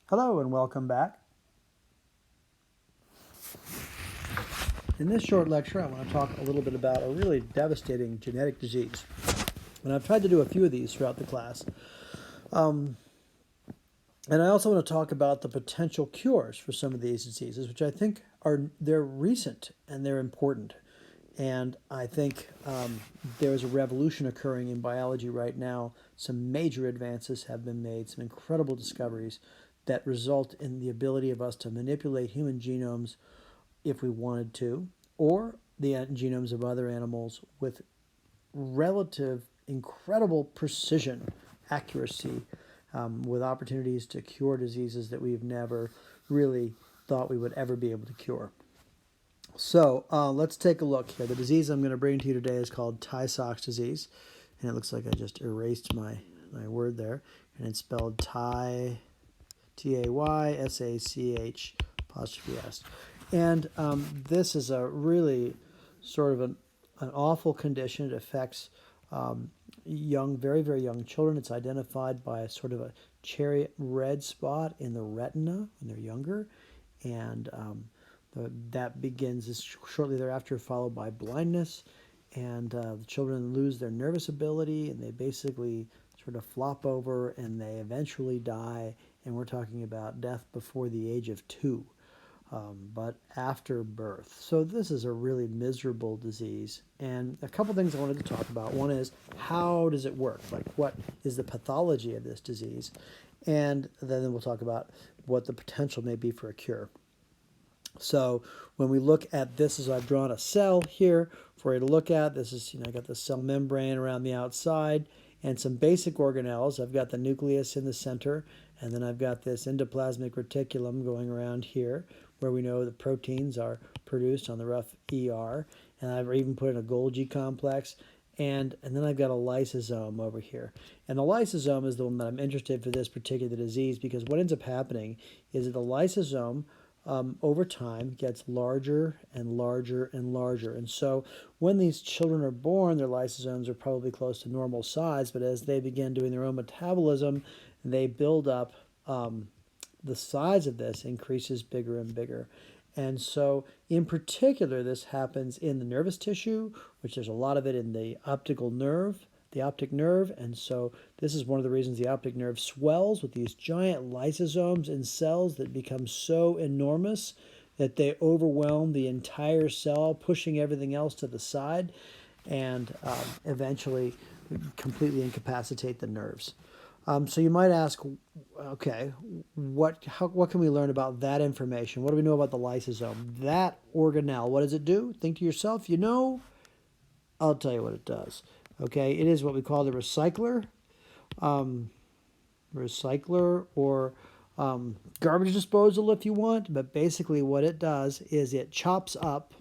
Hello and welcome back. In this short lecture, I want to talk a little bit about a really devastating genetic disease. And I've tried to do a few of these throughout the class. Um, and I also want to talk about the potential cures for some of these diseases, which I think they're recent and they're important. And I think there is a revolution occurring in biology right now. Some major advances have been made, some incredible discoveries that result in the ability of us to manipulate human genomes if we wanted to, or the genomes of other animals with relative incredible precision, accuracy, with opportunities to cure diseases that we've never really thought we would ever be able to cure. So let's take a look here. The disease I'm going to bring to you today is called Tay-Sach disease. And it looks like I just erased my word there. And it's spelled Tay, T-A-Y-S-A-C-H apostrophe S. And this is a really sort of an awful condition. It affects young, very, very young children. It's identified by a sort of a cherry red spot in the retina when they're younger. And that begins shortly thereafter, followed by blindness. And the children lose their nervous ability, and they basically sort of flop over, and they eventually die. And we're talking about death before the age of 2. But after birth. So this is a really miserable disease. And a couple things I wanted to talk about. One is, how does it work? Like, what is the pathology of this disease? And then we'll talk about what the potential may be for a cure. So when we look at this, as I've drawn a cell here for you to look at, this is, I got the cell membrane around the outside and some basic organelles. I've got the nucleus in the center, and then I've got this endoplasmic reticulum going around here, where we know the proteins are produced on the rough ER, and I've even put in a Golgi complex, and then I've got a lysosome over here. And the lysosome is the one that I'm interested for this particular disease, because what ends up happening is that the lysosome over time gets larger and larger and larger. And so when these children are born, their lysosomes are probably close to normal size, but as they begin doing their own metabolism, they build up. The size of this increases bigger and bigger. And so in particular, this happens in the nervous tissue, which there's a lot of it in the optic nerve. And so this is one of the reasons the optic nerve swells with these giant lysosomes in cells that become so enormous that they overwhelm the entire cell, pushing everything else to the side, and eventually completely incapacitate the nerves. So you might ask, okay, what can we learn about that information? What do we know about the lysosome? That organelle, what does it do? Think to yourself, I'll tell you what it does. Okay, it is what we call the recycler or garbage disposal if you want. But basically what it does is it chops up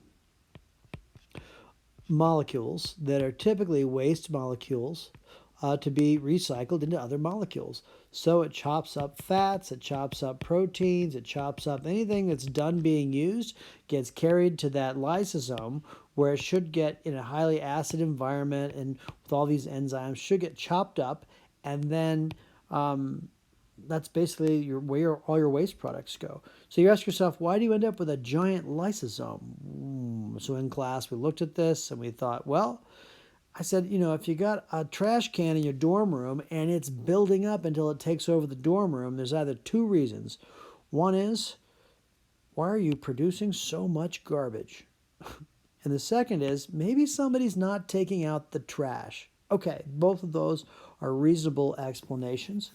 molecules that are typically waste molecules to be recycled into other molecules. So it chops up fats, it chops up proteins, it chops up anything that's done being used, gets carried to that lysosome, where it should get in a highly acid environment and with all these enzymes, should get chopped up, and then that's basically where all your waste products go. So you ask yourself, why do you end up with a giant lysosome? So in class, we looked at this and we thought, well, I said, if you got a trash can in your dorm room and it's building up until it takes over the dorm room, there's either two reasons. One is, why are you producing so much garbage? And the second is, maybe somebody's not taking out the trash. Okay, both of those are reasonable explanations.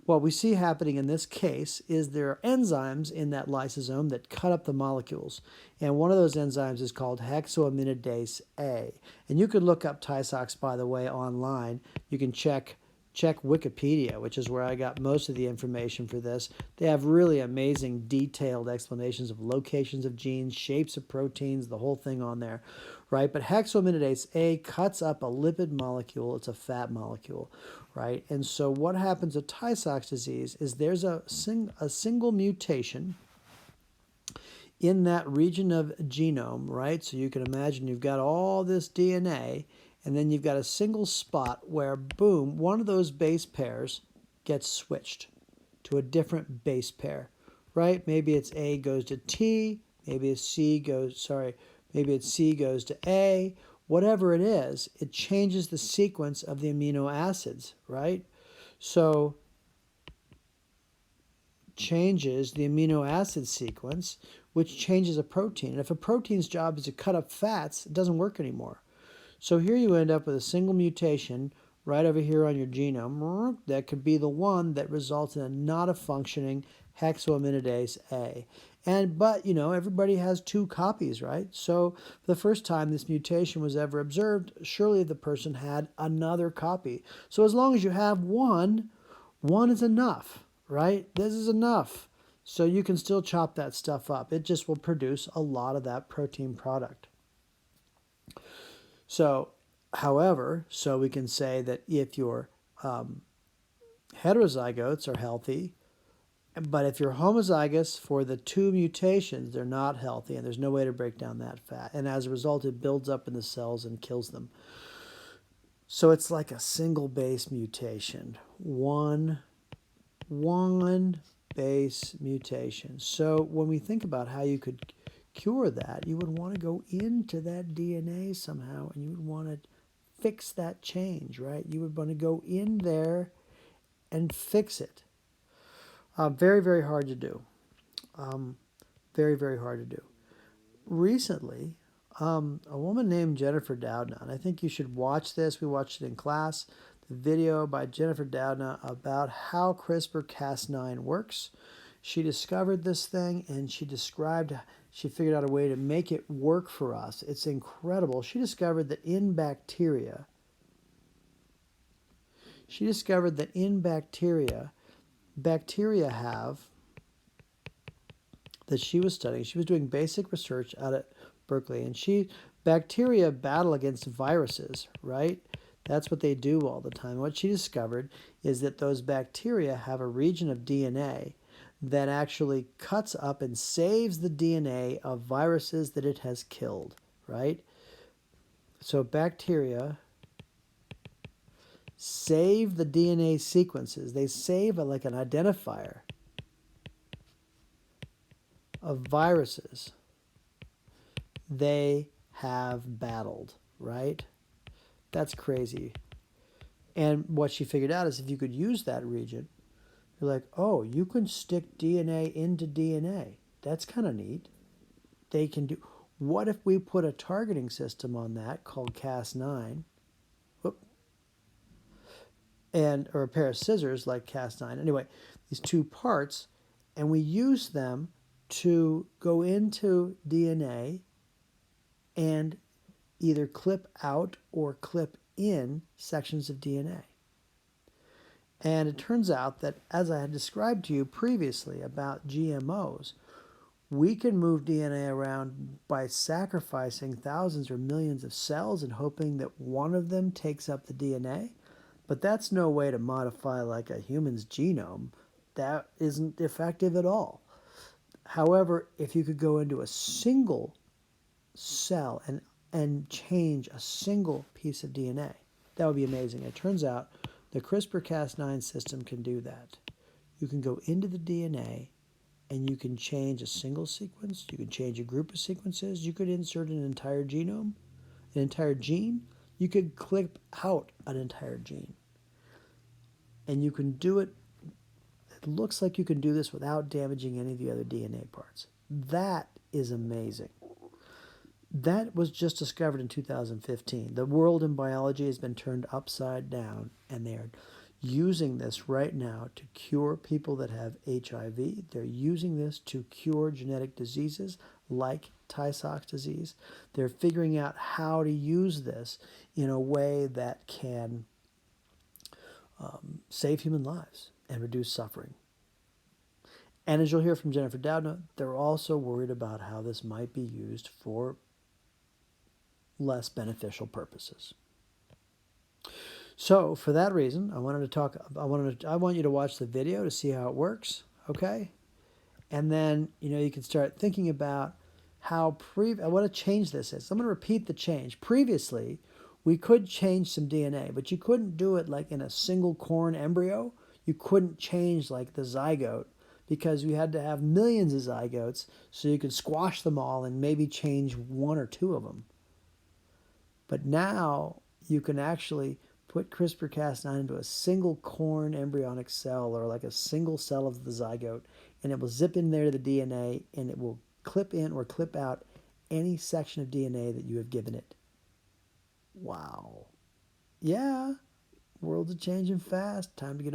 What we see happening in this case is there are enzymes in that lysosome that cut up the molecules. And one of those enzymes is called hexoaminidase A. And you could look up Tay-Sachs, by the way, online. You can check Wikipedia, which is where I got most of the information for this. They have really amazing detailed explanations of locations of genes, shapes of proteins, the whole thing on there, right? But hexoaminidase A cuts up a lipid molecule. It's a fat molecule, right? And so what happens with Tay-Sachs disease is there's a single mutation in that region of genome, right? So you can imagine you've got all this DNA, and then you've got a single spot where, boom, one of those base pairs gets switched to a different base pair, right? Maybe it's A goes to T, maybe it's C goes to A. Whatever it is, it changes the sequence of the amino acids, right? So changes the amino acid sequence, which changes a protein. And if a protein's job is to cut up fats, it doesn't work anymore. So here you end up with a single mutation right over here on your genome that could be the one that results in a not a functioning hexoaminidase A. But everybody has two copies, right? So for the first time this mutation was ever observed, surely the person had another copy. So as long as you have one is enough, right? This is enough. So you can still chop that stuff up. It just will produce a lot of that protein product. So, however, so we can say that if your heterozygotes are healthy, but if you're homozygous for the two mutations, they're not healthy, and there's no way to break down that fat. And as a result, it builds up in the cells and kills them. So it's like a single base mutation. One base mutation. So when we think about how you could cure that, you would want to go into that DNA somehow, and you would want to fix that change, right? You would want to go in there and fix it. Very, very hard to do. Very, very hard to do. Recently, a woman named Jennifer Doudna, and I think you should watch this. We watched it in class. The video by Jennifer Doudna about how CRISPR-Cas9 works. She discovered this thing, and she figured out a way to make it work for us. It's incredible. She discovered that in bacteria, bacteria have, that she was studying. She was doing basic research out at Berkeley, and bacteria battle against viruses, right? That's what they do all the time. What she discovered is that those bacteria have a region of DNA that actually cuts up and saves the DNA of viruses that it has killed, right? So bacteria save the DNA sequences. They save like an identifier of viruses they have battled, right? That's crazy. And what she figured out is if you could use that region, you're like, oh, you can stick DNA into DNA. That's kind of neat. They can do. What if we put a targeting system on that called Cas9, or a pair of scissors like Cas9? Anyway, these two parts, and we use them to go into DNA and either clip out or clip in sections of DNA. And it turns out that, as I had described to you previously about GMOs, we can move DNA around by sacrificing thousands or millions of cells and hoping that one of them takes up the DNA. But that's no way to modify like a human's genome. That isn't effective at all. However, if you could go into a single cell and change a single piece of DNA, that would be amazing. It turns out the CRISPR-Cas9 system can do that. You can go into the DNA and you can change a single sequence. You can change a group of sequences. You could insert an entire genome, an entire gene. You could clip out an entire gene. And you can do it. It looks like you can do this without damaging any of the other DNA parts. That is amazing. That was just discovered in 2015. The world in biology has been turned upside down, and they are using this right now to cure people that have HIV. They're using this to cure genetic diseases like Tay-Sach disease. They're figuring out how to use this in a way that can save human lives and reduce suffering. And as you'll hear from Jennifer Doudna, they're also worried about how this might be used for less beneficial purposes. So for that reason, I want you to watch the video to see how it works, okay? And then, you can start thinking about what a change this is. I'm going to repeat the change. Previously, we could change some DNA, but you couldn't do it like in a single corn embryo. you couldn't change like the zygote because you had to have millions of zygotes so you could squash them all and maybe change one or two of them. But now you can actually put CRISPR-Cas9 into a single corn embryonic cell or like a single cell of the zygote, and it will zip in there to the DNA and it will clip in or clip out any section of DNA that you have given it. Wow. Yeah, worlds are changing fast. Time to get